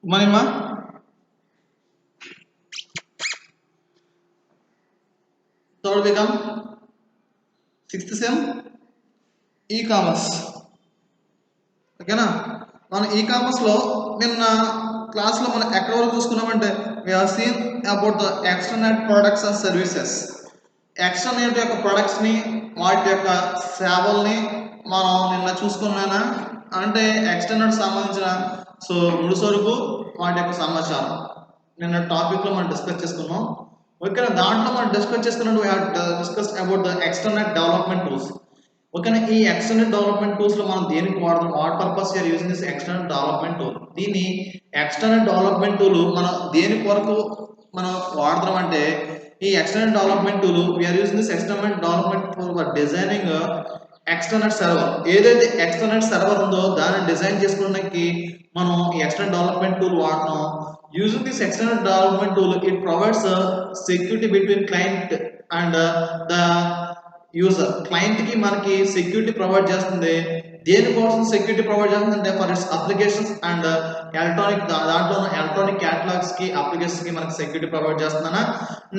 మనమా third BCom sixth sem e-commerce. ఓకేనా? మన ఈ-కామర్స్లో నిన్న క్లాస్లో మనం ఎక్కడి వరకు చూసుకున్నామంటే we have seen about the external products and services. External యొక్క ప్రొడక్ట్స్ని వాటి యొక్క సేవల్ని మనం నిన్న చూసుకున్నానా అంటే ఎక్స్టర్నల్ సంబంధించిన ముడిసరుకు వాటి యొక్క సమాచారం నిన్న టాపిక్లో మనం డిస్కస్ చేసుకున్నాం. ఓకేనా? దాంట్లో మనం డిస్కస్ చేసుకున్నట్టు we have discuss about the external development tools. ఓకేనా? ఈ ఎక్స్టర్నల్ డెవలప్మెంట్ టూల్స్ లో మనం దేనికి వాడదాం, what purpose you are using this external development tool. దీన్ని ఎక్స్టర్నల్ డెవలప్మెంట్ టూల్ మనం దేని కొరకు మనం వాడదాం అంటే ఈ external development tool we are using this external development tool for designing external server. ఏదైతే ఎక్స్టర్నల్ సర్వర్ ఉందో దాన్ని డిజైన్ చేసుకోవడానికి మనం ఈ ఎక్స్టర్నల్ డెవలప్మెంట్ టూల్ వాడతాం. Using this external development tool it provides security between client and the user. Client కి మనకి security provide చేస్తుంది. దేనికోసం సెక్యూరిటీ ప్రొవైడ్ చేస్తుంది అంటే for its applications and electronic, దాంట్లో ఎలక్ట్రానిక్ క్యాటలాగ్స్ కి అప్లికేషన్స్ కి మనకి సెక్యూరిటీ ప్రొవైడ్ చేస్తున్నానా.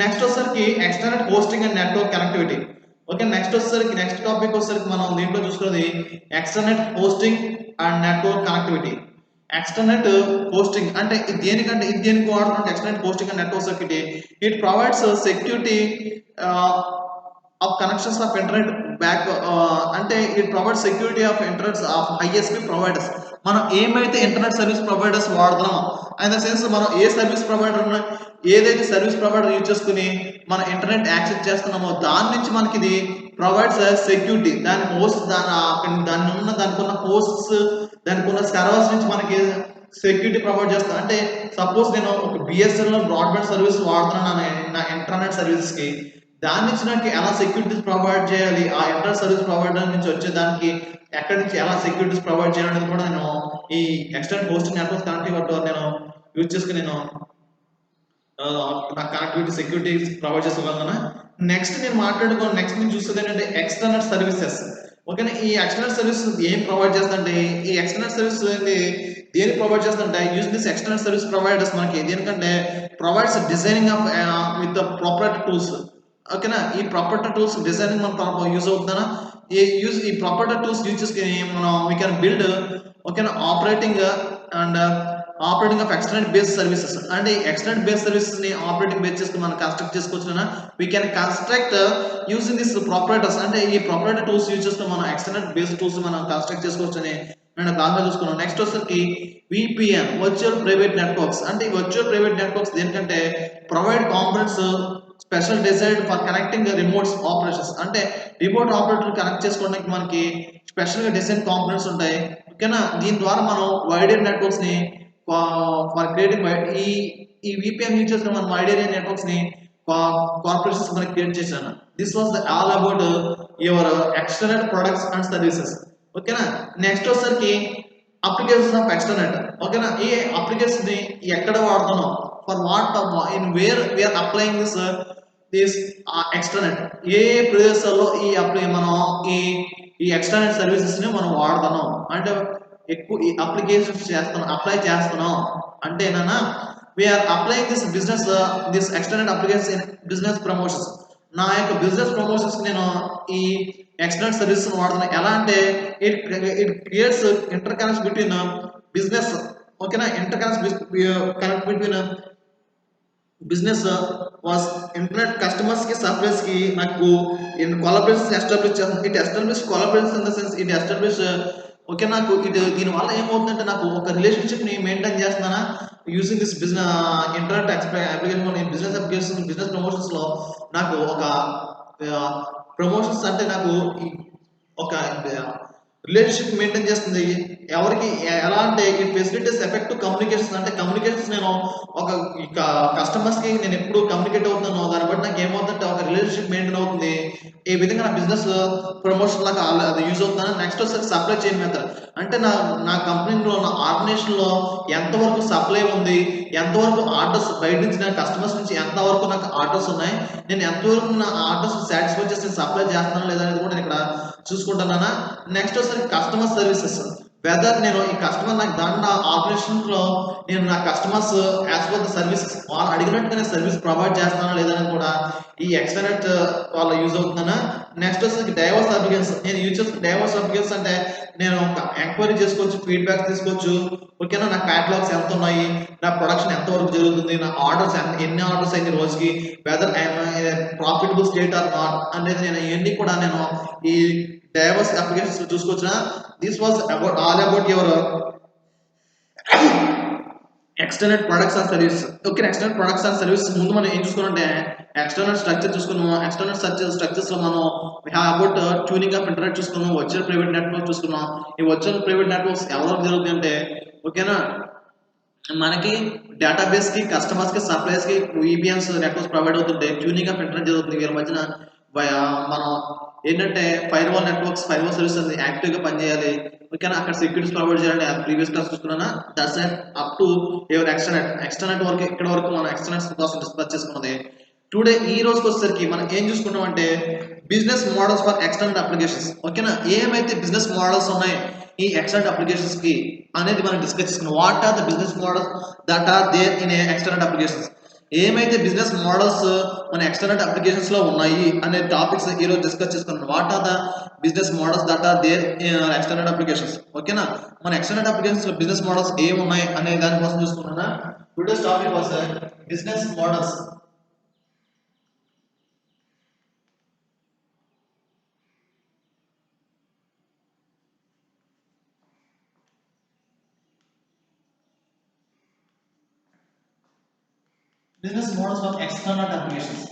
నెక్స్ట్ వచ్చేసరికి external hosting and network connectivity. Okay, next topic వచ్చేసరికి మనం దీంట్లో చూసుకున్నది external hosting and network connectivity. External hosting అంటే ఇది దేనికి వాడుతుంటే external hosting and network security. It provides security of connections of internet back అంటే it provide security of internet of ISP providers. మనం ఏమైతే internet service providers వాడుతున్నామో in the sense మనం ఏ service provider ఏదైతే service provider use చేసుకుని మన internet access చేస్తున్నామో దాని నుంచి మనకి ఇది ప్రొవైడ్స్ సెక్యూరిటీ. దాని హోస్ట్ దానికి ఉన్న హోస్ట్స్ దానికి ఉన్న సర్వర్స్ నుంచి మనకి సెక్యూరిటీ ప్రొవైడ్ చేస్తాను. అంటే సపోజ్ నేను ఒక బిఎస్ఎన్ఎల్ బ్రాడ్బ్యాండ్ సర్వీస్ వాడుతున్నాను నా ఇంటర్నెట్ సర్వీస్కి, దాని నుంచి నాకు ఎలా సెక్యూరిటీస్ ప్రొవైడ్ చేయాలి, ఆ ఇంటర్నెట్ సర్వీస్ ప్రొవైడర్ నుంచి వచ్చేదానికి ఎక్కడి నుంచి ఎలా సెక్యూరిటీస్ ప్రొవైడ్ చేయాలనేది కూడా నేను ఈ ఎక్స్టర్నల్ హోస్టింగ్ నెట్వర్క్ కనెక్టివిటీ నేను యూజ్ చేసుకుని నేను నా కనెక్టివిటీ సెక్యూరిటీ ప్రొవైడ్ చేసుకోగలను. నెక్స్ట్ నేను చూసేది ఏంటంటే ఎక్స్టర్నల్ సర్వీసెస్. ఓకేనా? ఈ ఎక్స్టర్నల్ సర్వీస్ ఏం ప్రొవైడ్ చేస్తుందంటే ఈ ఎక్స్టర్నల్ సర్వీస్ దేనికి ప్రొవైడ్ చేస్తుందంటే use this external service providers మనకి దేనికంటే provides designing of with property tools. ఓకేనా? ఈ ప్రాపర్టీ టూల్స్ డిజైనింగ్ మన యూజ్ అవుతుందా. ఈ ప్రాపర్టీ టూల్స్ యూజ్ చేసుకుని మనం వీ కెన్ బిల్డ్ ఓకేనా operating of external base services. అంటే ఎక్స్టర్నల్ బేస్ సర్వీసెస్ ని ఆపరేటింగ్ బేస్ చేసుకుని మనం కన్స్ట్రక్ట్ చేసుకోవచ్చు. We can construct using this properties. అంటే ఈ ప్రాపర్టీ టూల్స్ యూజ్ చేసుకుని మనం ఎక్స్టర్నల్ బేస్ టూల్స్ మనం కన్స్ట్రక్ట్ చేసుకోవచ్చు అని నేను బాగా చూసుకున్నాను. నెక్స్ట్ వచ్చేసరికి విపిఎన్ వర్చువల్ ప్రైవేట్ నెట్వర్క్స్. అంటే ఈ వర్చువల్ ప్రైవేట్ నెట్వర్క్స్ దేనికంటే provide components special design for connecting remote operations. అంటే రిమోట్ ఆపరేటర్ కనెక్ట్ చేసుకోవడానికి మనకి స్పెషల్ గా డిజైన్ కాంపోనెంట్స్ ఉంటాయి. ఓకేనా? దీని ద్వారా మనం వైడ్ ఏరియా నెట్వర్క్స్ ని ఫర్ క్రియేటింగ్ ఈ విపిఎన్ యూజ్ చేసుకుని మనం వైడ్ ఏరియా నెట్వర్క్స్ ని కార్పొరేషన్స్ మనకి క్రియేట్ చేశాను. This was the all about your external products and services. ఓకేనా? నెక్స్ట్ వచ్చేసరికి అప్లికేషన్స్ ఆఫ్ ఎక్స్టర్నెట్. ఓకేనా? ఈ అప్లికేషన్ ని ఎక్కడ వాడుతున్నాం, for what in where we are applying this extranet. ఏ ప్రదేశాల్లో మనం ఈ ఎక్స్టర్నెట్ సర్వీసెస్ ని మనం వాడుతున్నాం అంటే ఎక్కువ ఈ అప్లికేషన్స్ అప్లై చేస్తున్నాం అంటే we are applying this extranet application business promotions. నా యొక్క బిజినెస్ ప్రమోషన్స్ నేను ఈ ఎక్స్టర్నల్ సర్వీస్ వాడుతున్నాను. ఎలా అంటే it creates interconnects between business. ఓకేనా? Interconnect between business was internet customers కి సప్లైస్ కి నాకు కొలాబరేషన్స్ ఎస్టాబ్లిష్ చేస్తుంది. It establish collaboration in the sense it establish. Okay, నాకు దీని వల్ల ఏమవుతుందంటే నాకు ఒక రిలేషన్షిప్ ని మెయింటైన్ చేస్తున్నానా using this business internet application business application business promotions లో నాకు ఒక ప్రమోషన్స్ అంటే నాకు ఒక రిలేషన్షిప్ మెయింటైన్ చేస్తుంది. ఎవరికి ఎలా అంటే ఇట్ ఫెసిలిటీస్ ఎఫెక్టివ్ కమ్యూనికేషన్. అంటే కమ్యూనికేషన్స్ నేను ఒక కస్టమర్స్ కి నేను ఎప్పుడు కమ్యూనికేట్ అవుతున్నానో దాన్ని బట్టి నాకు ఏమవుతుందంటే ఒక రిలేషన్షిప్ మెయింటైన్ అవుతుంది. ఈ విధంగా నా బిజినెస్ ప్రమోషన్ లాగా అది యూజ్ అవుతున్నాను. నెక్స్ట్ వచ్చేసి సప్లై చైన్ మెథడ్. అంటే నా కంపెనీలో నా ఆర్గనైజేషన్ లో ఎంతవరకు సప్లై ఉంది, ఎంతవరకు ఆర్డర్స్ బయట నుంచి నా కస్టమర్స్ నుంచి ఎంతవరకు నాకు ఆర్డర్స్ ఉన్నాయి, నేను ఎంతవరకు నా ఆర్డర్స్ సాటిస్ఫై చేసి సప్లై చేస్తున్నాను లేదా అనేది కూడా నేను ఇక్కడ చూసుకుంటున్నానా. నెక్స్ట్ వచ్చేసరికి కస్టమర్ సర్వీసెస్. వెదర్ నేను ఈ కస్టమర్ నాకు దాంట్లో ఆపరేషన్లో నేను నా customers as per the service వాళ్ళు అడిగినట్టుగానే సర్వీస్ ప్రొవైడ్ చేస్తానా లేదని కూడా ఈ ఎక్స్టర్నెట్ వాళ్ళ యూజ్ అవుతుందనా. నెక్స్ట్ వచ్చి డైవర్స్ అప్లికేషన్స్ నేను యూజ్ చేస్తున్న డైవర్స్ అప్లికేషన్స్ అంటే నేను ఎంక్వైరీ చేసుకోవచ్చు, ఫీడ్బ్యాక్ తీసుకోవచ్చు. ఓకేనా, నా క్యాటలాగ్స్ ఎంత ఉన్నాయి, నా ప్రొడక్షన్ ఎంత వరకు జరుగుతుంది, నా ఆర్డర్స్ ఎన్ని ఆర్డర్స్ అయింది రోజుకి, whether profitable state or not అనేది నేను ఇవన్నీ కూడా నేను ఈ డైవర్స్ అప్లికేషన్స్ చూసుకోవచ్చిన. This was about all about your external products and services. Okay, external products and services ముందు మనం ఏం చూసుకున్నామంటే ఎక్స్టర్నల్ స్ట్రక్చర్ చూసుకున్నాము. ఎక్స్టర్నల్ స్ట్రక్చర్స్ లో మనం అబౌట్ ట్యూనింగ్ ఆఫ్ ఇంటర్నెట్ చూసుకున్నాం, వర్చువల్ ప్రైవేట్ నెట్వర్క్ చూసుకున్నాం. ఈ వర్చువల్ ప్రైవేట్ నెట్వర్క్స్ ఎవరికి జరుగుతుంది అంటే ఓకేనా మనకి డేటాబేస్ కి, కస్టమర్స్ కి, సప్లైస్ కి ఈబిఎన్స్ నెట్వర్క్స్ ప్రొవైడ్ అవుతుంటే ట్యూనింగ్ ఆఫ్ ఇంటర్నెట్ జరుగుతుంది. వీళ్ళ మధ్యన మనం ఏంటంటే fire wall networks, fire wall services active గా పనిచేయాలి. ఓకేనా, అక్కడ సెక్యూరిటీస్ ప్రొవైడ్ చేయాలి. ప్రీవియస్ క్లాస్ చూసుకున్నా దట్స్ అప్ టు ఎవర్ ఎక్స్టర్నెట్ వరకు ఇక్కడ వరకు మనం ఎక్స్టర్నెట్ కోసం డిస్కస్ చేసుకున్నది. టుడే ఈ రోజుకి వచ్చేసరికి మనం ఏం చూసుకుంటాం అంటే business models for external applications. ఓకేనా, ఏమైతే బిజినెస్ మోడల్స్ ఉన్నాయి ఈ ఎక్స్టర్నల్ అప్లికేషన్స్ కి అనేది మనం డిస్కస్ చేసుకున్నాం. What are the business models that are there in external applications. ఏమైతే బిజినెస్ మోడల్స్ మన ఎక్స్టర్నల్ అప్లికేషన్స్ లో ఉన్నాయి అనే టాపిక్స్ ఈ రోజు డిస్కస్ చేసుకున్నాం. What are the business models that are there in external applications. ఓకేనా, మన ఎక్స్టర్నల్ అప్లికేషన్స్ లో బిజినెస్ మోడల్స్ ఏమి ఉన్నాయి అనే దానికోసం చూసుకున్నా. Today's topic was business models. Business models of external applications.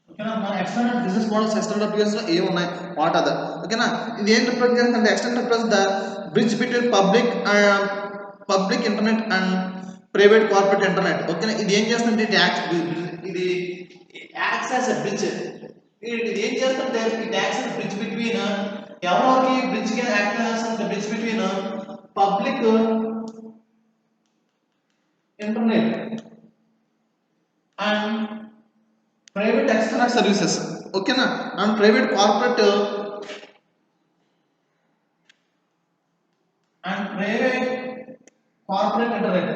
ఓకేనా, మన external business models external applications లో ఏమి ఉన్నాయి, వాట్ ఆర్ ద. ఓకేనా, ఇది ఏం రిప్రజెంట్ చేస్తుంది? External represent the bridge between public internet and private corporate internet. ఓకేనా, ఇది ఏం చేస్తుంటే ఇది యాక్ట్స్ యాజ్ ఎ బ్రిడ్జ్. ఇది ఏం చేస్తుంటే it acts as bridge between ఎవరికి బ్రిడ్జ్ కి యాక్ట్ చేస్తుంది, bridge between public internet and private external services. ఓకేనా, అండ్ ప్రైవేట్ కార్పొరేట్ ఇంటర్నెట్.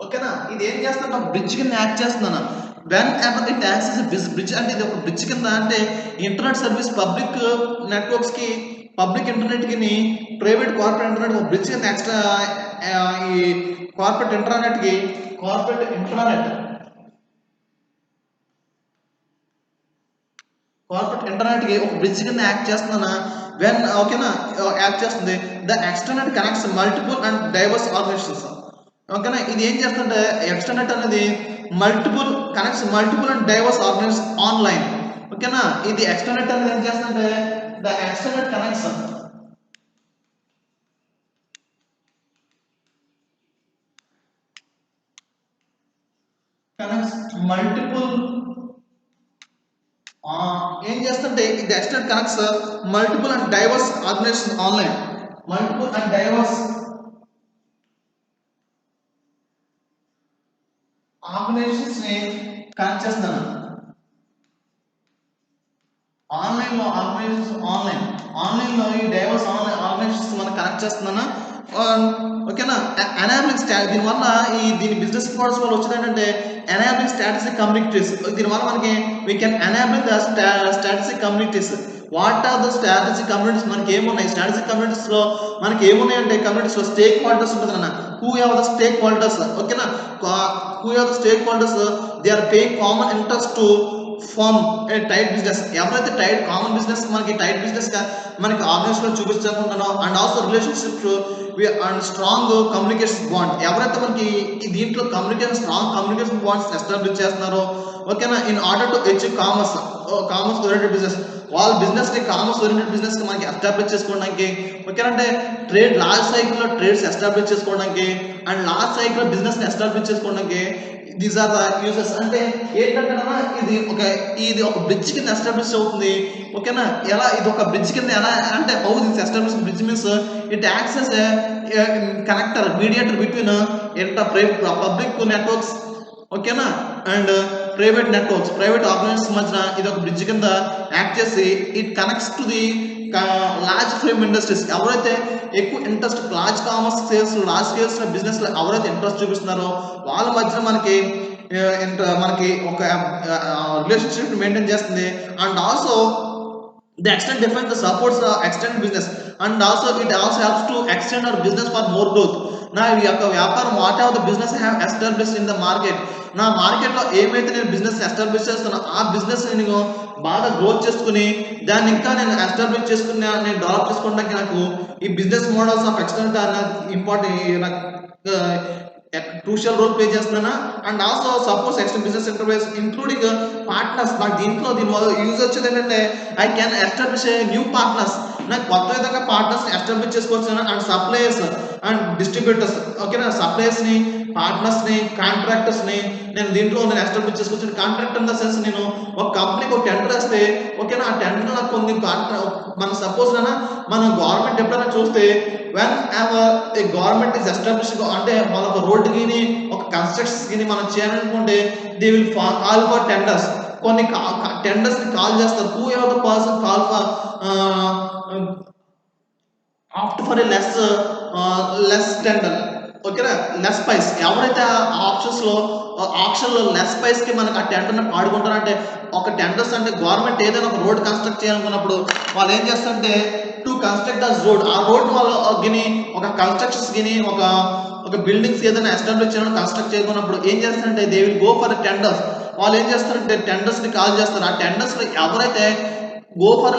ఓకేనా, ఇది ఏం చేస్తుంటే బ్రిడ్జ్ కింద యాక్ట్ చేస్తున్నాను. When ever it acts as bridge అంటే ఇది ఒక బ్రిడ్జ్ కింద అంటే ఇంటర్నెట్ సర్వీస్ పబ్లిక్ నెట్వర్క్స్ కి, పబ్లిక్ ఇంటర్నెట్ కి, ప్రైవేట్ కార్పొరేట్ ఇంటర్నెట్ ఒక బ్రిడ్జ్ కింద ఎక్స్ట్రా ఈ కార్పొరేట్ ఇంటర్నెట్ కి ఒక బ్రిడ్జ్ కింద యాక్ట్ చేస్తున్నానా వెన్. ఓకేనా, యాక్ట్ చేస్తుంది. The extranet connects multiple and diverse organizations. ఓకేనా, ఇది ఏం చేస్తుంటే ఎక్స్టర్నెట్ అనేది connects multiple and diverse organizations online. ఓకేనా, ఇది ఎక్స్టర్నెట్ అనేది ఏం చేస్తుంటే ద ఎక్స్టర్నెట్ కనెక్ట్స్ మల్టిపుల్ ఏం చేస్తుంటే ఇది external connects multiple and diverse organizations online. Multiple and diverse organizations ని కనెక్ట్ చేస్తున్నాను. ఆన్లైన్ లో ఆన్లైన్ లో ఈ డైవర్స్ ఆర్గనైజేషన్స్ మనం కనెక్ట్ చేస్తున్నాను. ఓకేనా, ఎనాబిలింగ్ దీనివల్ల దీని బిజినెస్ మోడల్స్ వల్ల వచ్చేది ఏంటంటే ఎనాబిలింగ్ స్ట్రాటజిక్ కమ్యూనిటీస్. దీనివల్ల మనకి we can enable the strategic communities. What are the strategic communities? మనకి ఏమున్నాయి స్ట్రాటజిక్ కమ్యూనిటీస్ లో? మనకి ఏమున్నాయి అంటే కమ్యూనిటీస్ లో స్టేక్ హోల్డర్స్ ఉంటుంది అన్న. Who are the stakeholders? ఓకేనా, who are the stakeholders? They are paying common interest to form a tight business. ఎవరైతే కామన్ బిజినెస్ మనకి టైట్ బిజినెస్ గా మనకి ఆర్గనైజేషన్ లో చూపించాలనుకుంటున్నారో and also relationship and strong communication bond. ఎవరైతే మనకి దీంట్లో స్ట్రాంగ్ కమ్యూనికేషన్ బాండ్స్ ఎస్టాబ్లిష్ చేస్తున్నారో ఓకేనా, in order to achieve commerce oriented business. వాళ్ళ బిజినెస్ ని కామర్స్ ఓరియంటెడ్ బిజినెస్ కి మనకి ఎస్టాబ్లిష్ చేసుకోవడానికి ఓకేనా, అంటే లార్జ్ సైకిల్ లో ట్రేడ్స్ ఎస్టాబ్లిష్ చేసుకోవడానికి అండ్ లార్జ్ సైకిల్ లో బిజినెస్ ని ఎస్టాబ్లిష్ చేసుకోవడానికి దీస్ ఆర్ ద యూజెస్. అంటే ఏంటంటే ఇది ఒక బ్రిడ్జ్ కింద ఎస్టాబ్లిష్ అవుతుంది. ఓకేనా? ఎలా ఇది ఒక బ్రిడ్జ్ కింద ఎలా అంటే how this establish bridge means it acts as a connector mediator between public networks, ఓకేనా, అండ్ ప్రైవేట్ ఆర్గనైజేషన్స్ మధ్యన ఇది ఒక బ్రిడ్జ్ కింద యాక్ట్ చేసి it connects to the large frame industries. ఎవరైతే ఎక్కువ interest large commerce sales large scales business లో ఎవరైతే ఇంట్రెస్ట్ చూపిస్తున్నారో వాళ్ళ మధ్యన మనకి ఒక రిలేషన్షిప్ మెయింటైన్ చేస్తుంది. And also the extent defines the supports the extend business, and also it also helps to extend our business for more growth. నా ఈ యొక్క వ్యాపారం what ever the business have establish in the market, నా మార్కెట్లో ఏమైతే నేను business establish చేస్తున్నా ఆ బిజినెస్ నేను బాగా గ్రోత్ చేసుకుని దాన్ని ఇంకా నేను ఎస్టాబ్లిష్ చేసుకుని నేను డెవలప్ చేసుకోవడానికి నాకు ఈ business models of extent important నాకు క్రూషియల్ రోల్ ప్లే చేస్తున్నానా. And also suppose extent business enterprise including partners. నాకు దీని యూజ్ వచ్చేది ఏంటంటే I can establish a new partners. నాకు కొత్త విధంగా పార్ట్నర్స్ ఎస్టాబ్లిష్ చేసుకోవచ్చు. అండ్ సప్లయర్స్ అండ్ డిస్ట్రిబ్యూటర్స్, ఓకేనా, సప్లయర్స్ని, పార్ట్నర్స్ని, కాంట్రాక్టర్స్ని నేను ఎస్టాబ్లిష్ చేసుకోవచ్చు. కాంట్రాక్ట్ ఇన్ ద సెన్స్ నేను ఒక కంపెనీకి ఒక టెండర్ వేస్తే, ఓకేనా, ఆ టెండర్ నాకు కొన్ని మన సపోజ్ మనం గవర్నమెంట్ ఎప్పుడైనా చూస్తే when ever A government is establish అంటే మన ఒక రోడ్డుకి ఒక కన్స్ట్రక్షన్స్కి మనం చేయాలనుకుంటే they will call for tenders. కొన్ని టెండర్స్ని కాల్ చేస్తారు. Who ever the person call for opt for a less tender, ఓకేనా, లెస్ ప్రైస్. ఎవరైతే ఆప్షన్లో లెస్ ప్రైస్కి మనకి ఆ టెండర్ని పాడుకుంటారంటే ఒక టెండర్స్ అంటే గవర్నమెంట్ ఏదైనా ఒక రోడ్ కన్స్ట్రక్ట్ చేయాలనుకున్నప్పుడు వాళ్ళు ఏం చేస్తారంటే టు కన్స్ట్రక్ట్ అస్ రోడ్, ఆ రోడ్ వాళ్ళు ఒక కన్స్ట్రక్షన్స్ ఒక బిల్డింగ్స్ ఏదైనా ఎస్టాబ్లిష్ చేయాలని కన్స్ట్రక్ట్ చేయకున్నప్పుడు ఏం చేస్తారంటే they will go for tenders. వాళ్ళు ఏం చేస్తారంటే టెండర్స్ని కాల్ చేస్తారు. ఆ టెండర్స్లో ఎవరైతే గో ఫర్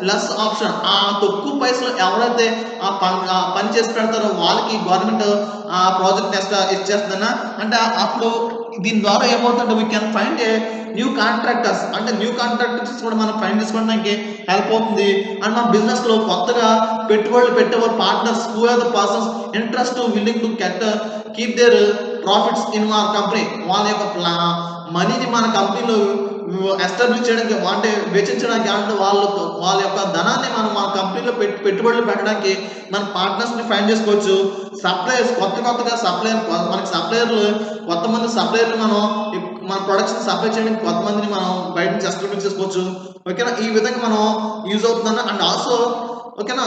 లెస్ ఆప్షన్, ఆ తక్కువ పైసలు ఎవరైతే పని చేసి పెడతారో వాళ్ళకి గవర్నమెంట్ ఆ ప్రాజెక్ట్ ఇచ్చేస్తుందన్నా. అంటే అప్పుడు దీని ద్వారా ఏమవుతుందంటే we can find a new contractors. అంటే న్యూ కాంట్రాక్టర్స్ కూడా మనం ఫైండ్ చేసుకోవడానికి హెల్ప్ అవుతుంది. అండ్ మన బిజినెస్లో కొత్తగా పెట్టుబడులు పెట్టేవారు partners who are the persons interest willing to keep their profits in our company. వాళ్ళ యొక్క మనీని మన కంపెనీలో ఎస్టాబ్లిష్ చేయడానికి అంటే వెచ్చించడానికి అంటే వాళ్ళ యొక్క ధనాన్ని మనం మన కంపెనీలో పెట్టుబడులు పెట్టడానికి మన పార్ట్నర్స్ని ఫైండ్ చేసుకోవచ్చు. సప్లయర్స్ కొత్తగా మనకి సప్లయర్లు కొంతమంది సప్లయర్లు మన ప్రొడక్ట్స్ సప్లై చేయడానికి కొంతమందిని మనం బయట నుంచి ఎస్టాబ్లిష్ చేసుకోవచ్చు. ఓకేనా, ఈ విధంగా మనం యూజ్ అవుతుందన్న. అండ్ ఆల్సో ఓకేనా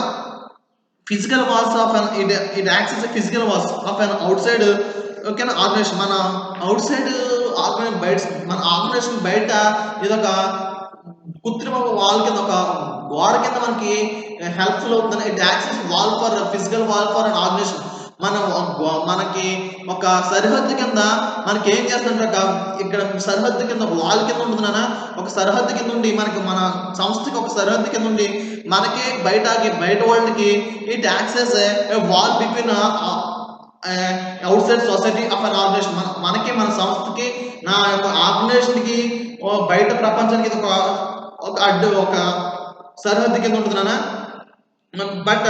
physical walls of it acts as physical walls of an outside, ఓకేనా, ఆర్గనైజేషన్. మన అవుట్ సైడ్ మన ఆర్గనైజేషన్ బయట ఇదొక కృత్రిమ వాల్ కింద ఒక గోడ కింద మనకి హెల్ప్ఫుల్ అవుతుంది. It access wall for physical wall for an organization. మనకి ఒక సరిహద్దు కింద మనకి ఏం చేస్తుంటే ఇక్కడ సరిహద్దు కింద ఒక వాల్ కింద ఉంటుందన్న. ఒక సరిహద్దు కింద ఉండి మనకి మన సంస్థకి ఒక సరిహద్దు కింద ఉండి మనకి బయట వరల్డ్కి it access a wall between outside society of an organization. మనకి మన సంస్థకి నా యొక్క ఆర్గనైజేషన్కి బయట ప్రపంచానికి ఇది ఒక సరిహద్దు కింద ఉంటుంది నాన్న. బట్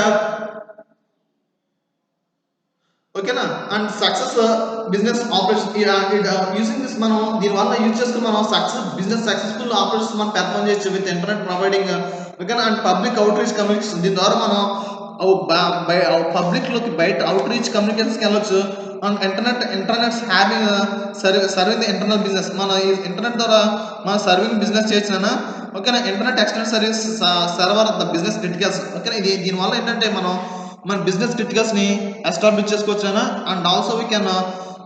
ఓకేనా, and success business operation using this మనం దీనివల్ల యూజ్ చేసుకుని మనం సక్సెస్ఫుల్ ఆపరేషన్స్ మనం పెర్ఫార్మ్ చేయొచ్చు విత్ ఇంటర్నెట్ ప్రొవైడింగ్, ఓకేనా, and public outreach communication. దీని ద్వారా మనం పబ్లిక్లోకి బయట అవుట్ రీచ్ కమ్యూనికేషన్స్కి వెళ్ళొచ్చు. And internets having serving the internal business. మన ఈ ఇంటర్నెట్ ద్వారా మనం సర్వింగ్ బిజినెస్ చేయొచ్చునా. ఓకేనా, internet extend service server the business criticals. ఓకేనా, దీనివల్ల ఏంటంటే మన బిజినెస్ క్రిటికల్స్ని ఎస్టాబ్లిష్ చేసుకోవచ్చునా. అండ్ ఆల్సో వీ కెన్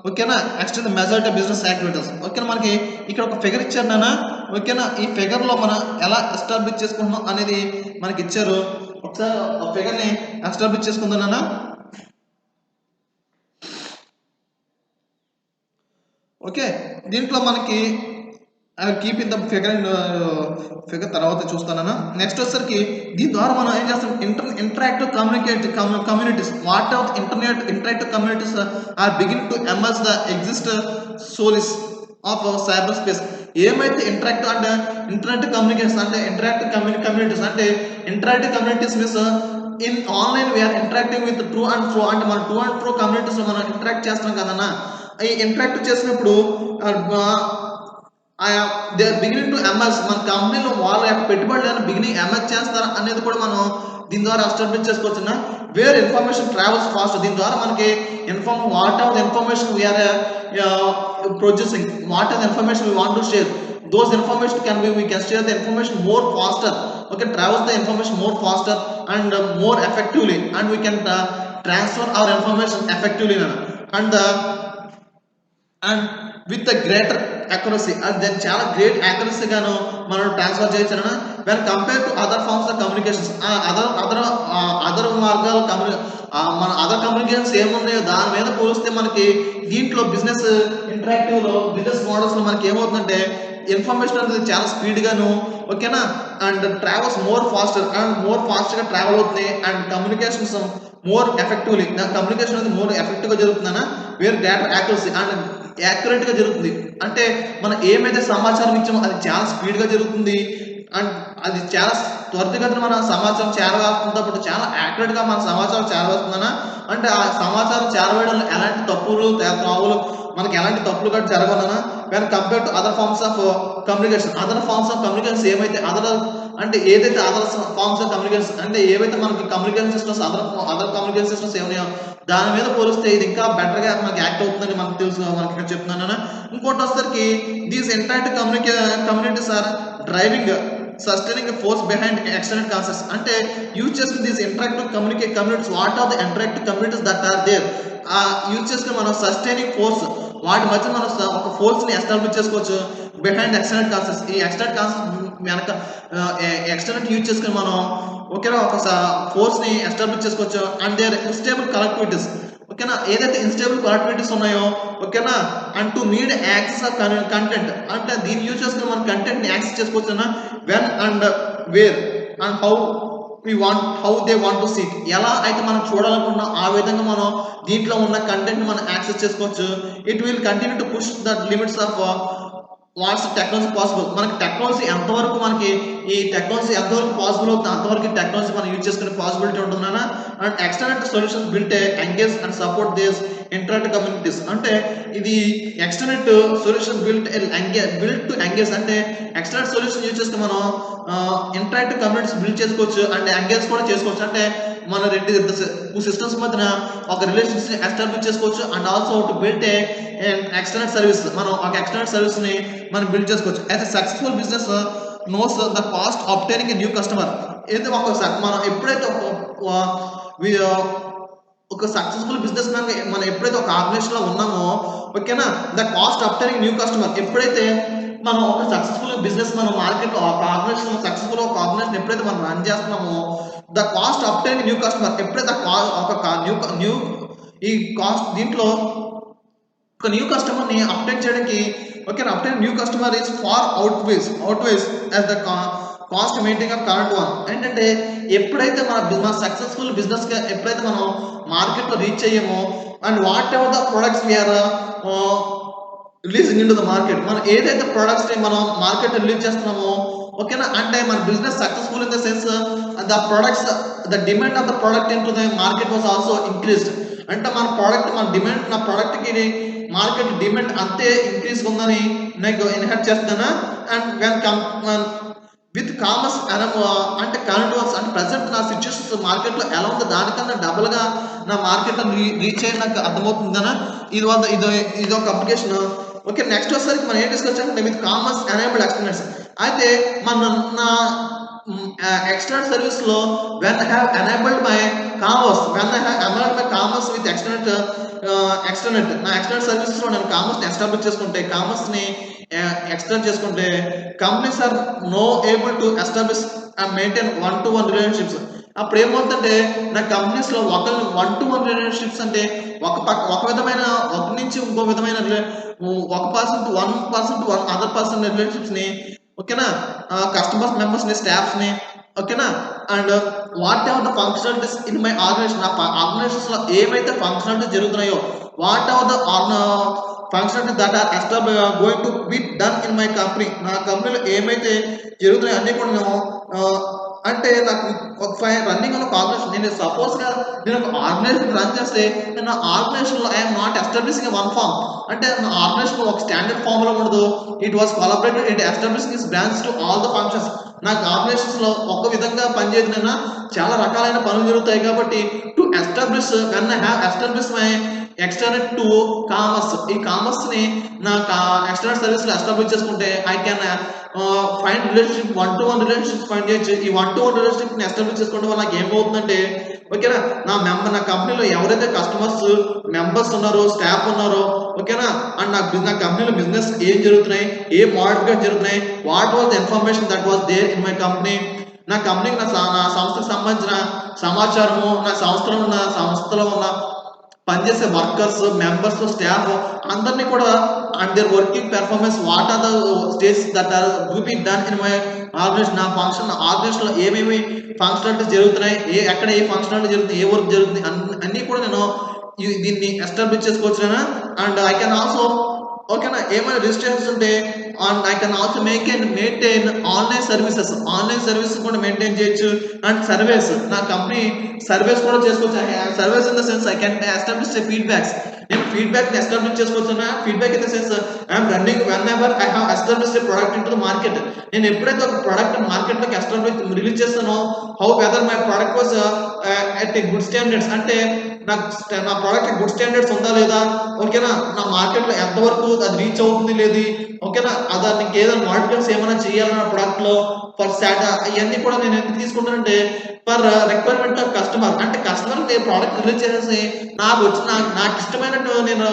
ఓకేనా ఎక్స్టెండ్ మెజారిటీ బిజినెస్ యాక్టివిటీస్. ఓకేనా, మనకి ఇక్కడ ఒక ఫిగర్ ఇచ్చారు నాన్న. ఓకేనా, ఈ ఫిగర్లో మనం ఎలా ఎస్టాబ్లిష్ చేసుకుంటున్నాం అనేది మనకి ఇచ్చారు. ఒకసారి ఆ ఫిగర్ని ఎస్టాబ్లిష్ చేసుకుందాం నాన్న. ఓకే, దీంట్లో మనకి కీప్ ఇన్ ద ఫిగర్ తర్వాత చూస్తానన్నా. నెక్స్ట్ వచ్చేసరికి దీని ద్వారా మనం ఏం చేస్తాం interactive communities. What of interactive communities are begin to emerge the exist solace of cyber space. ఏమైతే ఇంటరాక్టివ్ కమ్యూనికేషన్ అంటే ఇంటరాక్టివ్ కమ్యూనిటీస్ అంటే interactive communities means in online we are interacting with through and fro. అంటే మన through and fro communities మనం interact చేస్తున్నాం కదన్నా. ఈ interact చేసినప్పుడు they are beginning to emerge మన కంపెనీలో వాళ్ళ యొక్క పెట్టుబడులను బిగినింగ్ ఎమర్జ్ చేస్తారు అనేది కూడా మనం దీని ద్వారా ఎస్టాబ్లిష్ చేసుకోవచ్చు. వేర్ ఇన్ఫర్మేషన్ ట్రావెల్స్ ఫాస్ట్, దీని ద్వారా మనకి what are the information we are producing, what are the information we want to share, those information can be, we can share the information more faster, okay, travels the information more faster and more effectively, and we can transfer our information effectively and with a greater accuracy, and then చాలా great accuracy గాను మనం transfer చేయొచ్చు when compared to other forms of communications. Other మార్గాలు మన other communications ఏమున్నాయో దాని మీద పోలిస్తే మనకి దీంట్లో బిజినెస్ ఇంటరాక్టివ్ లో బిజినెస్ మోడల్స్ లో మనకి ఏమవుతుందంటే ఇన్ఫర్మేషన్ అనేది చాలా స్పీడ్ గాను, ఓకేనా, and travels more faster and more fast గా ట్రావెల్ అవుతుంది, and communications more effectively, communication అనేది మోర్ ఎఫెక్టివ్ గా జరుగుతుందనా, where greater accuracy and accurate గా జరుగుతుంది. అంటే మనం ఏమైతే సమాచారం ఇచ్చామో అది చాలా స్పీడ్ గా జరుగుతుంది, అండ్ అది చాలా త్వరితగతిన మన సమాచారం చేరవేస్తుందో పాటు చాలా యాక్యురేట్ గా మన సమాచారం చేరవేస్తుందనా. అంటే ఆ సమాచారం చేరవేయడంలో ఎలాంటి తప్పులు త్రావులు మనకి ఎలాంటి తప్పులు కూడా జరగదనా. When compare to other forms of communication, other forms of communication ఏమైతే అంటే ఏదైతే అదర్ ఫార్మ్స్ ఆఫ్ కమ్యూనికేషన్ అంటే ఏవైతే మనకి communication systems other communication systems ఏమన్నాయో దాని మీద పోలిస్తే ఇది ఇంకా బెటర్ గా మనకి యాక్ట్ అవుతుందని మనకు తెలుసు, మనకి ఇక్కడ చెప్తున్నాను. ఇంకోటి వచ్చేసరికి these interactive communities are driving sustaining force behind external concepts. అంటే యూజ్ చేసుకుని these interactive communities, what are the interactive communities that are there, use చేసుకుని మనం సస్టైనింగ్ ఫోర్స్ వాటి మధ్య మనం ఒక ఫోర్స్ ని ఎస్టాబ్లిష్ చేసుకోవచ్చు బిహైండ్ ఎక్స్టర్నల్ కాన్సెప్ట్స్. ఈ ఎక్స్టర్నల్ కాన్సెప్ట్స్ వెనక ఎక్స్టర్నల్ యూజ్ చేసుకుని మనం ఓకేనా ఒక ఫోర్స్ ని ఎస్టాబ్లిష్ చేసుకోవచ్చు. అండ్ దేర్ ఇన్స్టేబుల్ కలెక్టివిటీస్, ఓకేనా, ఏదైతే ఇన్స్టేబుల్ కలెక్టివిటీస్ ఉన్నాయో, ఓకేనా, and to need access of content, అంటే దీన్ని యూజ్ చేసుకుని మనం కంటెంట్ ని యాక్సెస్ చేసుకోవచ్చు when and where and how they want to seek, ఎలా అయితే మనం చూడాలనుకున్నా ఆ విధంగా మనం దీంట్లో ఉన్న కంటెంట్ మనం యాక్సెస్ చేసుకోవచ్చు. It will continue to push the limits of what's technology possible. మనకి టెక్నాలజీ ఎంతవరకు మనకి ఈ టెక్నాలజీ ఎంతవరకు పాసిబుల్ అవుతుంది అంతవరకు టెక్నాలజీ మనం యూజ్ చేసుకునే పాసిబిలిటీ ఉంటుందన్నా. And external solutions built engage and support this interactive communities. అంటే ఇది external solution built to engage, అంటే ఎక్స్టర్నల్ సొల్యూషన్ యూజ్ చేస్తే మనం ఇంటరాక్టివ్ కమ్యూనిటీస్ బిల్డ్ చేసుకోవచ్చు అండ్ ఎంగేజ్ కూడా చేసుకోవచ్చు. అంటే మన టూ సిస్టమ్స్ మధ్యన ఒక రిలేషన్స్ ని ఎస్టాబ్లిష్ చేసుకోవచ్చు and also to build external service, మనం ఒక ఎక్స్టర్నల్ సర్వీస్ ని మనం బిల్డ్ చేసుకోవచ్చు. As a successful business knows the cost obtaining a new customer. ఏదో మనం ఎప్పుడైతే ఒక సక్సెస్ఫుల్ బిజినెస్ మ్యాన్ మనం ఎప్పుడైతే ఒక ఆర్గనైజేషన్ లో ఉన్నామో, ఓకేనా, the cost obtaining new customer, ఎప్పుడైతే మనం ఒక సక్సెస్ఫుల్ బిజినెస్ మనం మార్కెట్ లో ఒక ఆర్గనైజేషన్ సక్సెస్ఫుల్ ఒక ఆర్గనైజేషన్ ఎప్పుడైతే మనం రన్ చేస్తున్నామో, the cost obtaining new customer, ఎప్పుడైతే ఒక న్యూ ఈ కాస్ట్ దీంట్లో ఒక న్యూ కస్టమర్ ని అప్డేట్ చేయడానికి, okay, update new customer is far outweighs as the cost maintain of current one. ఏంటంటే ఎప్పుడైతే మన సక్సెస్ఫుల్ బిజినెస్ గా ఎప్పుడైతే మనం మార్కెట్ లో రీచ్ అయ్యామో, and whatever the products we are releasing into the market, మనం ఏదైతే ప్రొడక్ట్స్ ని మనం మార్కెట్ రిలీజ్ చేస్తున్నామో, ఓకేనా, అంటే మన business successful in the sense the products the demand of the product into the market was also increased. అంటే మన డిమాండ్ నా ప్రొడక్ట్ కి మార్కెట్ డిమాండ్ అంతే ఇంక్రీజ్ ఉందని నాకు ఇన్హెట్ చేస్తానా. అండ్ వెన్ విత్ కామర్స్ అంటే కరెంట్ వర్క్స్ అంటే ప్రజెంట్ నా సిచ్యువేషన్స్ మార్కెట్ లో ఎలా ఉందో దానికన్నా డబుల్ గా నా మార్కెట్ లో రీచ్ అయ్యి నాకు అర్థమవుతుందనా. ఇది ఒక అప్లికేషన్. ఓకే, నెక్స్ట్ వచ్చేసరికి మనం ఏం డిస్కస్ చేయాలంటే విత్ కామర్స్ ఎనేబుల్డ్ ఎక్స్టర్నల్స్. అయితే నా ఎక్స్టర్నల్ సర్వీస్ లో when I have enabled my commerce with external నా ఎక్స్టర్నల్ సర్వీసెస్ లో నేను కామర్స్ ని ఎస్టాబ్లిష్ చేసుకుంటే, కామర్స్ ని ఎక్స్టెండ్ చేసుకుంటే, companies are no able to establish and maintain 1-to-1 relationships. అప్పుడు ఏమవుతుందంటే నా కంపెనీస్ లో 1-to-1 రిలేషన్షిప్స్ అంటే ఒక విధమైన ఒక నుంచి ఇంకో విధమైన ఒక person to one other person relationships ని, ఓకేనా, కస్టమర్స్ మెంబర్స్ ని స్టాఫ్స్ ని, ఓకేనా, and whatever the functionalities in my organization, నా ఆర్గనైజేషన్స్ లో ఏమైతే ఫంక్షనాలిటీ జరుగుతున్నాయో, whatever the functionality that are going to be done in my company, నా కంపెనీలో ఏమైతే జరుగుతున్నాయో అన్ని కూడా నేను అంటే నాకు ఒక రన్నింగ్ ఉన్న ఒక ఆర్గనైజేషన్ నేను సపోజ్‌గా నేను ఒక ఆర్గనైజేషన్ రన్ చేస్తే నేను ఆ ఆర్గనైజేషన్‌లో I am not establishing one form. అంటే నా ఆర్గనైజేషన్ ఒక స్టాండర్డ్ ఫార్మ్‌లో ఉండదు. It was collaborated it establishing its branch to all the functions. నాకు ఆర్గనైజేషన్స్‌లో ఒక విధంగా పనిచేయదునైనా చాలా రకాలైన పనులు జరుగుతాయి కాబట్టి to establish when I have establish my external to commerce. ఈ కామర్స్‌ని నా ఎక్స్టర్నల్ సర్వీస్‌లో ఎస్టాబ్లిష్ చేసుకుంటే I can find relationship one to one relationship find చేయొచ్చు. ఈ వన్ టు వన్ రిలేషన్‌షిప్‌ని ఎస్టాబ్లిష్ చేసుకోవడం వల్ల నాకు ఏమవుతుందంటే ఓకేనా నా కంపెనీలో ఎవరైతే కస్టమర్స్ మెంబర్స్ ఉన్నారో స్టాఫ్ ఉన్నారో ఓకేనా అండ్ నా కంపెనీలో బిజినెస్ ఏం జరుగుతున్నాయి ఏ మోడల్గా జరుగుతున్నాయి what was the information that was there in my company నా కంపెనీకి నా సంస్థకు సంబంధించిన సమాచారము నా సంస్థలో ఉన్న పనిచేసే వర్కర్స్ మెంబర్స్ స్టాఫ్ అందరినీ కూడా and their working performance what are the states that are be done in my organization నా ఆర్గనైజేషన్ లో ఏమేమి ఫంక్షనాలిటీస్ జరుగుతున్నాయి ఎక్కడ ఏ ఫంక్షనాలిటీ జరుగుతుంది ఏ వర్క్ జరుగుతుంది అన్నీ కూడా నేను దీన్ని ఎస్టాబ్లిష్ చేసుకోవచ్చు అండ్ ఐ కెన్ ఆల్సో ఓకేనా ఏమైనా రిజిస్ట్రేషన్స్ ఉంటే and I can also maintain online services కూడా మెయింటైన్ చేయొచ్చు అండ్ సర్వేస్ నా కంపెనీ సర్వేస్ కూడా చేసుకోవచ్చు surveys in the sense I can establish feedbacks నేను ఫీడ్బ్యాక్ ని ఎస్టాబ్లిష్ చేసుకోవచ్చు feedback in the sense I'm running whenever I have establish product into the market నేను ఎప్పుడైతే ఒక ప్రొడక్ట్ మార్కెట్ లోకి ఎస్టాబ్లిష్ రిలీజ్ చేస్తానో how whether my product was at a good standards అంటే నా product good standards ఉందా లేదా ఓకేనా నా మార్కెట్ లో ఎంతవరకు అది రీచ్ అవుతుంది లేదు ఓకేనా దానికి ఏదైనా మాడిఫికేషన్స్ ఏమైనా చేయాలన్న ప్రొడక్ట్ లో ఫర్ సాటా ఇవన్నీ కూడా నేను ఎందుకు తీసుకుంటానంటే ఫర్ రిక్వైర్మెంట్ ఆఫ్ కస్టమర్ అంటే కస్టమర్ ప్రోడక్ట్ రిలీజ్ చేసేసి నాకు ఇష్టమైనట్టు నేను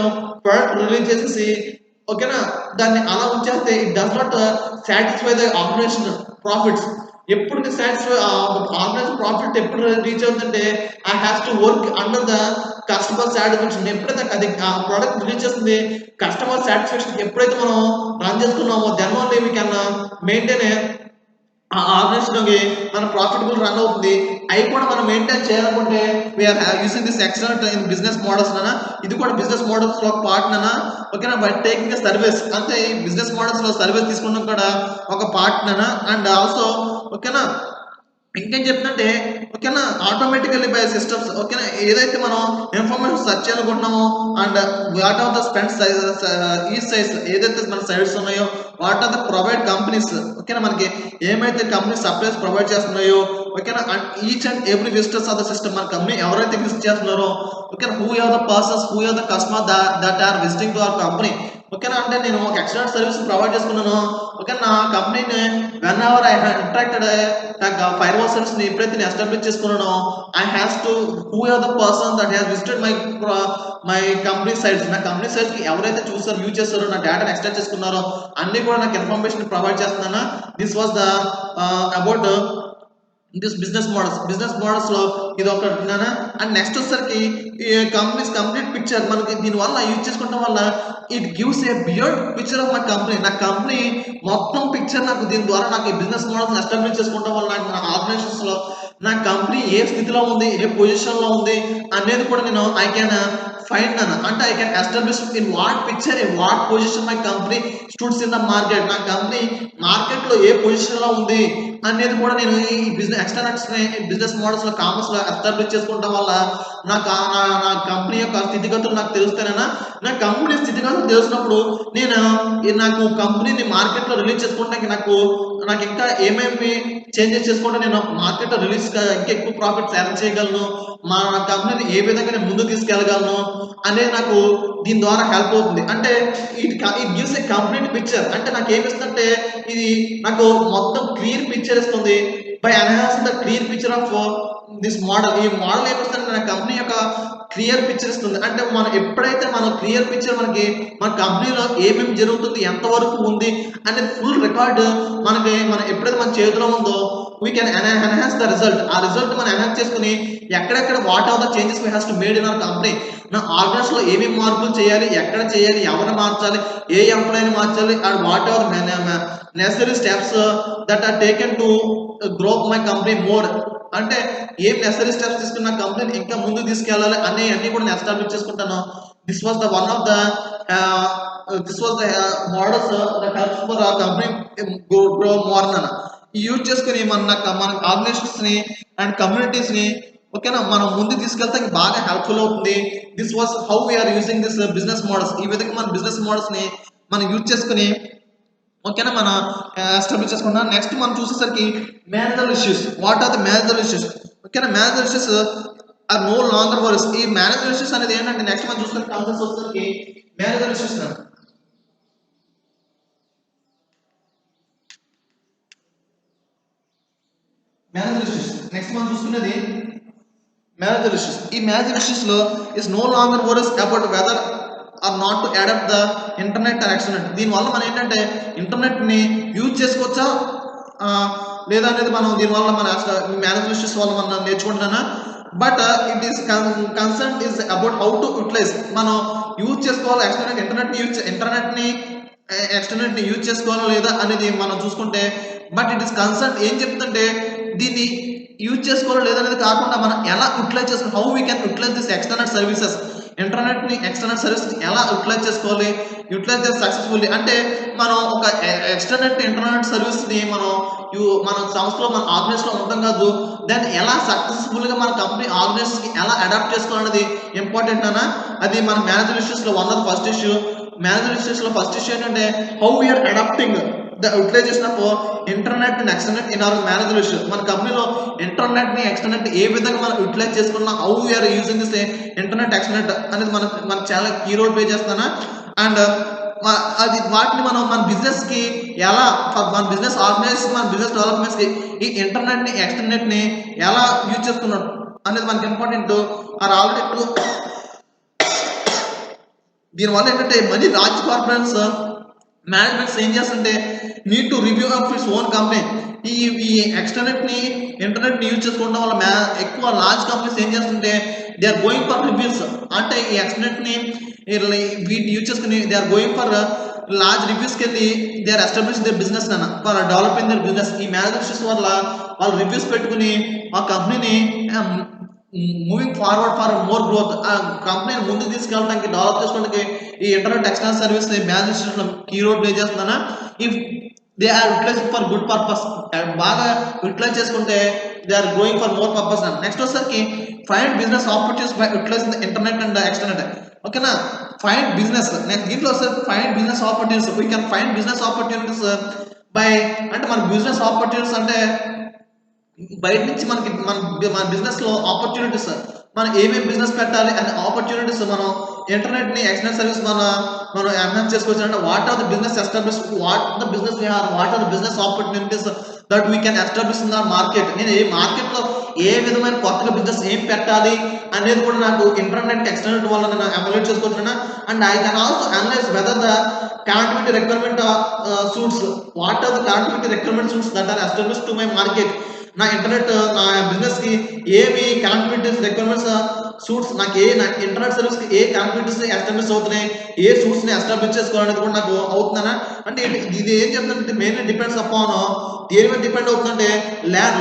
ప్రోడక్ట్ రిలీజ్ చేసేసి ఓకేనా దాన్ని అలా ఉంచేస్తే it does not satisfy the organisation profits ఎప్పుడు సాటిస్ఫై ఆర్గనైజేషన్ ప్రాఫిట్ ఎప్పుడు రీచ్ అవుతుందంటే I have to work under the customer satisfaction ఎప్పుడైతే అది ఆ ప్రోడక్ట్ రిలీజ్ చేస్తుంది కస్టమర్ సాటిస్ఫాక్షన్ ఎప్పుడైతే మనం రన్ చేసుకున్నామో then only we can maintain ఆ ఆర్గనైజేషన్‌కి మన ప్రాఫిటబుల్ రన్ అవుతుంది. అయి కూడా మనం మెయింటైన్ చేయాలనుకుంటే we are using this excellent in business models ఇది కూడా బిజినెస్ మోడల్స్ లో పార్ట్ ఓకేనా బై టేకింగ్ ద సర్వీస్ అంటే ఈ బిజినెస్ మోడల్స్ లో సర్వీస్ తీసుకోవడం కూడా ఒక పార్ట్ అండ్ ఆల్సో ఓకేనా ఇంకేం చెప్తుంటే ఓకేనా ఆటోమేటికల్లీ బై సిస్టమ్స్ ఓకేనా ఏదైతే మనం ఇన్ఫర్మేషన్ సెర్చ్ చేయాలనుకుంటున్నామో and what are the spend ఈ సైజ్ ఏదైతే మన సైడ్స్ ఉన్నాయో what are the provide companies ఓకేనా మనకి ఏమైతే కంపెనీస్ సప్లైస్ ప్రొవైడ్ చేస్తున్నాయో ఓకేనా and each and every visitors of the system మన కంపెనీ ఎవరైతే విజిట్ చేస్తున్నారో ఓకేనా who are the persons who are the customer that are visiting to our company ఓకేనా అంటే నేను ఒక ఎక్స్టర్నల్ సర్వీస్ ప్రొవైడ్ చేసుకున్నాను ఓకే నా కంపెనీని when ever I interacted firewall service ని ఎప్పుడైతే నేను ఎస్టాబ్లిష్ చేసుకున్నానో I has to who are the person that has visited my company sites నా కంపెనీ సైట్స్ కి ఎవరైతే చూసారో యూజ్ చేస్తారో నా డేటాను ఎక్స్ట్రాక్ట్ చేసుకున్నారో అన్ని కూడా నాకు ఇన్ఫర్మేషన్ ప్రొవైడ్ చేస్తున్నాను this was the about this business models లో ఇది ఒకటి అండ్ నెక్స్ట్ వచ్చేసరికి కంపెనీస్ కంప్లీట్ పిక్చర్ మనకి దీని వల్ల యూజ్ చేసుకోవడం వల్ల it gives a beard picture of my company నా కంపెనీ మొత్తం పిక్చర్ నాకు దీని ద్వారా నాకు ఈ బిజినెస్ మోడల్స్ ఎస్టాబ్లిష్ చేసుకోవడం వల్ల నాకు నా ఆర్గనైజేషన్స్ లో నా కంపెనీ ఏ స్థితిలో ఉంది ఏ పొజిషన్ లో ఉంది అనేది కూడా నేను ఐ కెన్ ఫైండ్ అంటే I can establish in what picture in what position my company stands in the market నా కంపెనీ మార్కెట్ లో ఏ పొజిషన్ లో ఉంది అనేది కూడా నేను ఈ బిజినెస్ ఎక్స్టర్నల్స్ బిజినెస్ మోడల్స్ లో కామర్స్ లో ఎస్టాబ్లిష్ చేసుకోవడం వల్ల నా కంపెనీ యొక్క స్థితిగతులు నాకు తెలుస్తానైనా నా కంపెనీ స్థితిగతులు తెలిసినప్పుడు నాకు కంపెనీని మార్కెట్ లో రిలీజ్ చేసుకోవడానికి నాకు ఇంకా ఏమేమి చేంజెస్ చేసుకుంటే నేను మార్కెట్ లో రిలీజ్ ఇంకా ఎక్కువ ప్రాఫిట్స్ ఎర్న్ చేయగలను మా కంపెనీని ఏ విధంగా నేను ముందుకు తీసుకెళ్ళగలను అనేది నాకు దీని ద్వారా హెల్ప్ అవుతుంది అంటే it gives a complete picture అంటే నాకు ఏమిస్తుందంటే ఇది నాకు మొత్తం క్లియర్ పిక్చర్ ఇస్తుంది by enhancing the clear picture of this model ఈ మోడల్ ఏమిస్తుంది నా కంపెనీ యొక్క క్లియర్ పిక్చర్ ఇస్తుంది అంటే మనం ఎప్పుడైతే మనం క్లియర్ పిక్చర్ మనకి మన కంపెనీలో ఏమేమి జరుగుతుంది ఎంతవరకు ఉంది అనేది ఫుల్ రికార్డ్ మనం ఎప్పుడైతే మన చేతిలో ఉందో we can enhance the result ఆ రిజల్ట్ మనం ఎన్హాన్స్ చేసుకుని ఎక్కడెక్కడ what are the changes we has to made in our company నా ఆర్గనైజేషన్ లో ఏమేమి మార్పులు చేయాలి ఎక్కడ చేయాలి ఎవరిని మార్చాలి ఏ ఎంప్లాయీని మార్చాలి and whatever necessary steps that are taken to grow my company more అంటే ఏం నెసరీ స్టెప్స్ తీసుకున్న కంపెనీని ఇంకా ముందుకు తీసుకెళ్ళాలి అన్ని కూడా నేను ఎస్టాబ్లిష్ చేసుకుంటాను this was the one of the this was the models that helps for company grow more use చేసుకుని మన ఆర్గనైజేషన్స్ ని అండ్ కమ్యూనిటీస్ ని ఓకేనా మనం ముందు తీసుకెళ్తే బాగా హెల్ప్ఫుల్ అవుతుంది. This was how we are using this business models. ఈ విధంగా మన బిజినెస్ మోడల్స్ ని మనం యూజ్ చేసుకుని ఓకేనా మన ఎస్టాబ్లిష్ చేసుకున్నాం. నెక్స్ట్ మనం చూసేసరికి manager issues. What are the manager issues? ఓకేనా manager issues are no longer worse. ఈ మేనేజర్ ఇష్యూస్ అనేది ఏంటంటే నెక్స్ట్ మనం చూస్తే కాన్సెప్ట్స్ వచ్చేసరికి మేనేజర్ ఇష్యూస్ నెక్స్ట్ మనం చూసుకునేది మేనేజర్ ఇష్యూస్. ఈ మేనేజర్ ఇష్యూస్ లో is no longer worse about whether or not to adapt the internet and extranet. దీనివల్ల మనం ఏంటంటే ఇంటర్నెట్ ని యూజ్ చేసుకోవచ్చా లేదా అనేది మనం దీనివల్ల మన మేనేజర్ ఇష్యూస్ వల్ల మనం నేర్చుకుంటున్నానా. But it is concern is about how to utilise. మనం యూజ్ చేసుకోవాలి ఎక్స్టర్నెట్ ఇంటర్నెట్ ని యూజ్ చేసుకోవాలా లేదా అనేది మనం చూసుకుంటే, బట్ ఇట్ ఇస్ కన్సర్న్ ఏం చెప్తుంటే దీన్ని యూజ్ చేసుకోవాలా లేదా అనేది కాకుండా మనం ఎలా యూటిలైజ్ చేసుకోవాలి, how we can utilise this extranet services. Internet ని ఎక్స్టర్నెట్ సర్వీస్ ఎలా యూటిలైజ్ చేసుకోవాలి, యూటిలైజ్ సక్సెస్ఫుల్లీ. అంటే మనం ఒక ఇంటర్నెట్ సర్వీస్ ని మన సంస్థలో మన ఆర్గనైజేషన్ లో ఉంటాం కాదు, దాన్ని ఎలా సక్సెస్ఫుల్ గా మన కంపెనీ ఆర్గనైజేషన్ కి ఎలా అడాప్ట్ చేసుకోవాలనేది ఇంపార్టెంట్ అన్న. అది మన మేనేజర్ ఇష్యూస్ లో one of first issue. Manager issues లో ఫస్ట్ ఇష్యూ ఏంటంటే how we are adapting the utilisation of internet and extranet in our manager issue. మన కంపెనీలో ఇంటర్నెట్ ని ఎక్స్టర్నెట్ ఏ విధంగా మనం యూటిలైజ్ చేసుకున్నా, how we are using this internet extranet అనేది మనకు చాలా కీ రోల్ ప్లే చేస్తానా. అండ్ అది వాటిని మనం మన బిజినెస్ కి ఎలా మన బిజినెస్ ఆర్గనైజేషన్ మన బిజినెస్ డెవలప్మెంట్స్ కి ఈ ఇంటర్నెట్ ని ఎక్స్టర్నెట్ ని ఎలా యూజ్ చేసుకున్నాం అనేది మనకి ఇంపార్టెంట్. ఆర్ ఆల్రెడీ దీనివల్ల ఏంటంటే మళ్ళీ రాజ్ కార్పొరేట్స్ మేనేజ్మెంట్స్ ఏం చేస్తుంటే need to review of its own company. ఈ ఇంటర్నెట్ ని యూజ్ చేసుకోవడం వల్ల ఎక్కువ లార్జ్ కంపెనీస్ ఏం చేస్తుంటే they are going for reviews. అంటే ఈ ఎక్స్టర్నెట్ ని వీటిని యూజ్ చేసుకుని they are going for large రివ్యూస్కి వెళ్ళి they are establish their business అన్న ఫర్ డెవలపింగ్ దేర్ బిజినెస్. ఈ మేనేజర్స్ వల్ల వాళ్ళు రివ్యూస్ పెట్టుకుని ఆ కంపెనీని moving forward for more growth, ఆ కంపెనీని ముందుకు తీసుకెళ్ళడానికి డెవలప్ చేసుకోవడానికి ఈ internet external service manager key role play చేస్తున్నానా. If they are utilise for good purpose, బాగా యూటిలైజ్ చేసుకుంటే they are going for more purpose. Next వచ్చేసరికి find business opportunities by utilising the internet and extranet. ఓకేనా find business. Next దీంట్లో వస్తే find business opportunities. We can find business opportunities by అంటే మన business opportunities అంటే బయట నుంచి మన బిజినెస్ లో ఆపర్చునిటీస్ మనం ఏమేమి బిజినెస్ పెట్టాలి అనే ఆపర్చునిటీస్ మనం ఇంటర్నెట్ ని ఎక్స్టర్నల్ సర్వీస్ మనం ఎన్హాన్స్ చేసుకోవచ్చు. అంటే what are the business establish, what the business what are the business opportunities that we can establish in the market. నేను ఏ మార్కెట్ లో ఏ విధమైన కొత్తగా బిజినెస్ ఏం పెట్టాలి అనేది కూడా నాకు ఇంటర్నెట్ ఎక్స్టర్నెట్ వల్ల నేను ఎవాల్యుయేట్ చేసుకోవచ్చు. And I can also analyse whether the connectivity requirement suits, what are the connectivity requirement suits that are established to my market. నా ఇంటర్నెట్ నా బిజినెస్ కి ఏమి కనెక్టివిటీస్ రిక్వైర్మెంట్స్ సూట్స్ నాకు నా ఇంటర్నెట్ సర్వీస్ కి ఏ కనెక్టివిటీస్ ఎస్టాబ్లిష్ అవుతున్నాయి, ఏ suits ని establish చేసుకోవాలనేది కూడా నాకు అవుతుందనా. అంటే ఇది ఏం చెప్తుందంటే మెయిన్లీ డిపెండ్స్ అపాన్ దేని మీద డిపెండ్ అవుతుందంటే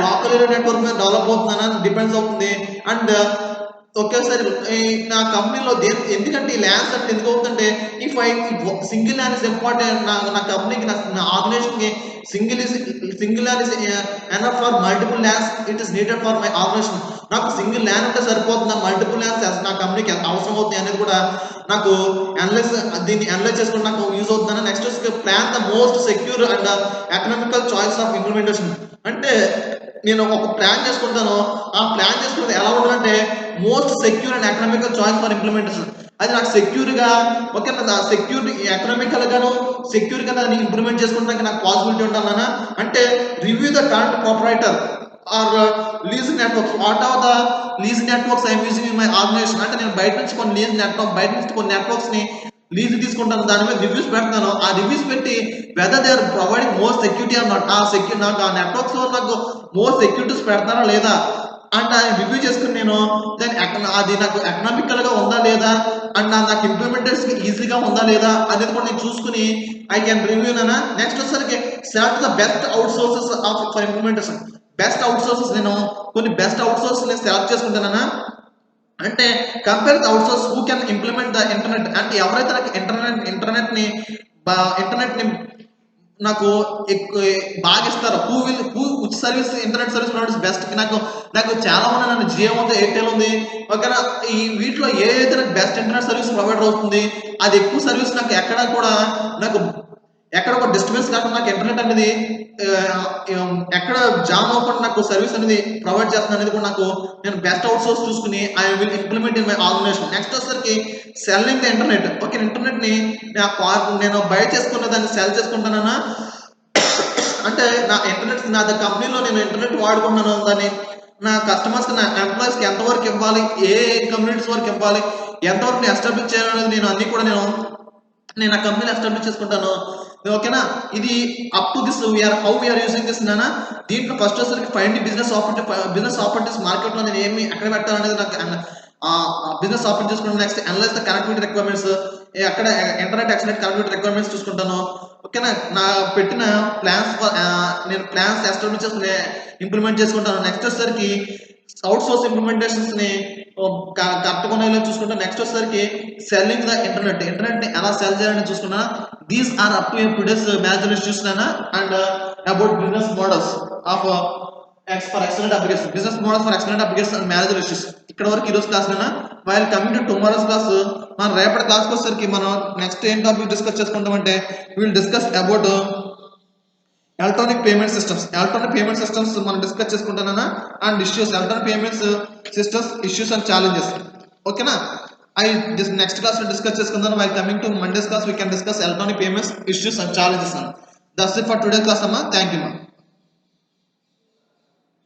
లోకల్ ఏరియా నెట్వర్క్ మీద డెవలప్ అవుతుందనా డిపెండ్స్ అవుతుంది. అండ్ ఒకేసారి నా కంపెనీలో ఎందుకంటే ఈ ల్యాన్స్ అంటే ఎందుకు అవుతుందంటే if single LAN is important. నా కంపెనీకి నా ఆర్గనైజేషన్ కి single LAN is enough for multiple LANs it is needed for my organization. నాకు సింగిల్ ల్యాన్ ఉంటే సరిపోతుంది, మల్టిపుల్ ల్యాన్స్ నా కంపెనీకి అవసరం అవుతుంది అనేది కూడా నాకు దీన్ని అనలైజ్ చేసుకుంటే నాకు యూజ్ అవుతుందని. Next plan the most secure and economical choice of implementation. అంటే నేను ఒక ప్లాన్ చేసుకుంటాను, ఆ ప్లాన్ చేసుకున్నది ఎలా ఉండాలంటే most secure and economical choice for implementation. అది నాకు సెక్యూర్ గా ఓకే సెక్యూర్ ఎకనామికల్ గాను సెక్యూర్ గా దాన్ని ఇంప్లిమెంట్ చేసుకోవడానికి నాకు పాసిబిలిటీ ఉండాలన్నా. అంటే review the current proprietor or lease networks, what are the lease networks I'm using in my organization. అంటే నేను బయట నుంచి కొన్ని నెట్వర్క్స్ ని లీజ్ తీసుకుంటాను, దాని మీద రివ్యూస్ పెడతాను. ఆ రివ్యూస్ పెట్టి whether they are providing more security or not, నాకు ఆ నెట్వర్క్స్ లో నాకు మోర్ సెక్యూరిటీస్ పెడతారా లేదా అండ్ రివ్యూ చేసుకుని నేను అది నాకు ఎకనామికల్ గా ఉందా లేదా అండ్ నాకు ఇంప్లిమెంటేషన్ ఈజీగా ఉందా లేదా అనేది కూడా నేను చూసుకుని ఐ కెన్ రివ్యూ నానా. నెక్స్ట్ వచ్చేసరికి select the best out sources for implementation. Best out sources నేను కొన్ని బెస్ట్ అవుట్ సోర్సెస్ నేను సెలెక్ట్ చేసుకుంటానా. అంటే compare the out source who can implement the internet. అంటే ఎవరైతే నాకు ఇంటర్నెట్ ని నాకు ఎక్కువ బాగా ఇస్తారు. Which service internet service providers best. నాకు చాలా ఉన్నాయి. నన్ను జియో ఉంది, ఎయిర్టెల్ ఉంది. ఓకేనా, ఈ వీటిలో ఏదైతే నాకు బెస్ట్ ఇంటర్నెట్ సర్వీస్ ప్రొవైడర్ అవుతుంది, అది ఎక్కువ సర్వీస్ నాకు ఎక్కడ కూడా నాకు ఎక్కడ ఒక డిస్టర్బెన్స్ కాకుండా నాకు ఇంటర్నెట్ అనేది ఎక్కడ జామ్ అవ్వకుండా నాకు సర్వీస్ అనేది ప్రొవైడ్ చేస్తుంది అనేది కూడా నాకు నేను బెస్ట్ అవుట్ సోర్స్ చూసుకుని I will implement in my organisation. Next వచ్చేసరికి selling the internet. Okay, internet ని నేను బై చేసుకున్న దాన్ని సెల్ చేసుకుంటానన్నా, అంటే నా ఇంటర్నెట్ నా కంపెనీలో నేను ఇంటర్నెట్ వాడుకుంటున్నాను దాన్ని నా కస్టమర్స్ నా ఎంప్లాయీస్కి ఎంతవరకు ఇవ్వాలి, ఏ కమ్యూనిటీస్ వరకు ఇవ్వాలి, ఎంతవరకు నేను ఎస్టాబ్లిష్ చేయాలనేది నేను అన్ని కూడా నేను ఆ కంపెనీలో ఎస్టాబ్లిష్ చేసుకుంటాను. ఓకేనా, ఇది up to this how we are using this నానా. దీంట్లో ఫస్ట్ వచ్చేసరికి ఫైండ్ బిజినెస్ ఆపర్చునిటీస్ మార్కెట్లో నేను ఏమి ఎక్కడ పెట్టాలనేది నాకు బిజినెస్ ఆపర్చునిటీస్ చూసుకుంటాను. Next analyse the connectivity requirements, అక్కడ ఇంటర్నెట్ ఎక్స్టర్నెట్ కనెక్టివిటీ రిక్వైర్మెంట్స్ చూసుకుంటాను. ఓకేనా, నా పెట్టిన ప్లాన్స్ నేను ప్లాన్స్ ఎస్టాబ్లిష్ చేసుకుని ఇంప్లిమెంట్ చేసుకుంటాను. నెక్స్ట్ వచ్చేసరికి అవుట్ సోర్స్ ఇంప్లిమెంటేషన్స్ ని కరెక్ట్గా ఉన్నాయో చూసుకుంటాను. నెక్స్ట్ వచ్చేసరికి సెల్లింగ్ ద ఇంటర్నెట్ ని ఎలా సెల్ చేయాలని చూసుకున్నా. These are up to today's mathematics చూసినా and about business models of excellent application, business models for excellent application and manager issues. ఇక్కడ వరకు ఈరోజు class while coming to tomorrow's class, మనం రేపటి క్లాస్కి వచ్చేసరికి మనం నెక్స్ట్ ఏం టాపిక్ డిస్కస్ చేసుకుంటామంటే will discuss about electronic payment systems మనం డిస్కస్ చేసుకుంటానా and issues, electronic payments systems issues and challenges. ఓకేనా, నెక్స్ట్ క్లాస్ లో డిస్కస్ చేసుకుందాం. While coming to Monday's class we can discuss electronic payments issues and challenges. That's it for today class అమ్మా. Thank you.